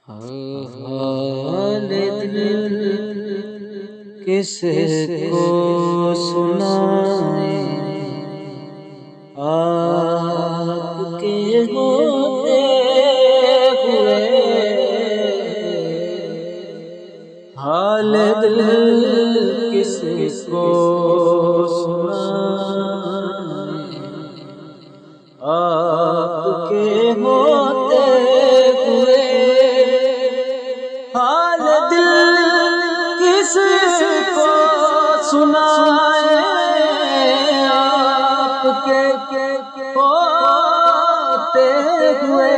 حال دل کس کو سنائیں، آپ کے ہوتے ہوئے حال دل کس کو سنائیں، آپ کے ہوتے ہوئے حال دل کس کو سنائیں، آپ کے ہوتے ہوئے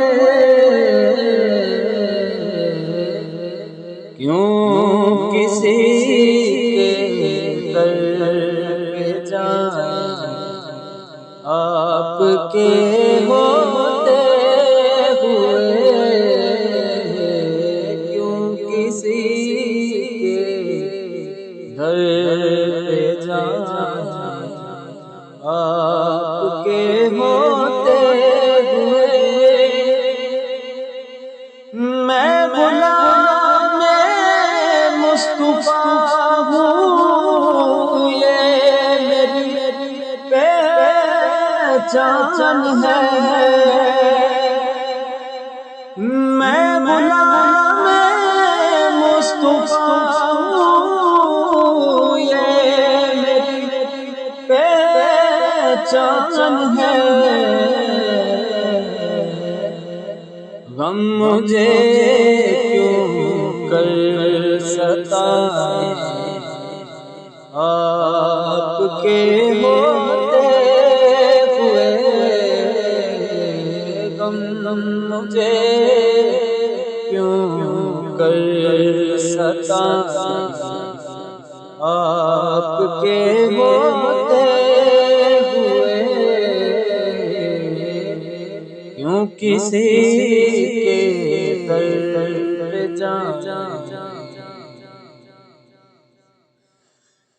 کیوں کسی کے در پہ جائیں، آپ کے ہوتے ہوئے کیوں کسی کے در پہ جائیں، آپ کے ہوتے ہوئے میں غلام مصطفیٰ ہوں، یہ میری پہچان ہے، میں غلام مصطفیٰ ہوں، یہ میری پہچان ہے، غم مجھے کیوں کر ستائیں، آپ کے ہوتے ہوئے غم مجھے کیوں کر ستائیں، آپ کے ہوتے ہوئے کیوں کسی کے در پہ جائیں،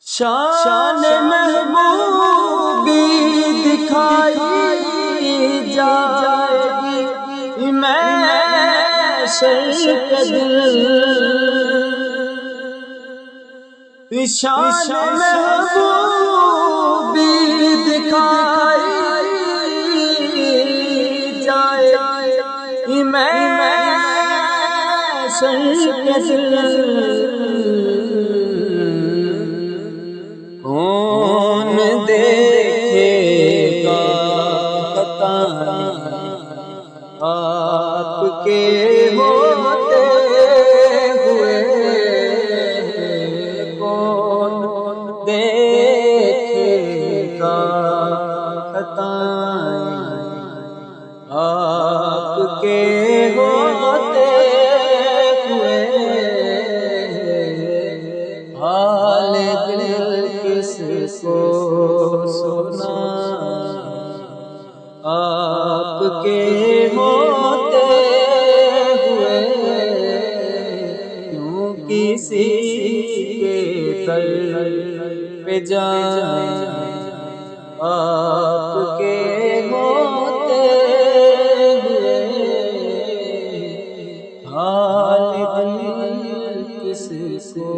شان محبوبی دکھائی جائے گی، میں شرک دل شان محبوبی دکھائی جائے گی، میں شرک دل کون دیکھے گا بتائیں، آپ کے ہوتے ہوئے کون دیکھے گا بتائیں، آپ کے ہوتے ہوئے حال دل کس کو سنائیں، آپ کے ہوتے ہوئے کیوں کسی کے در پہ جائیں، آپ کے ہوتے ہوئے حال دل کس کو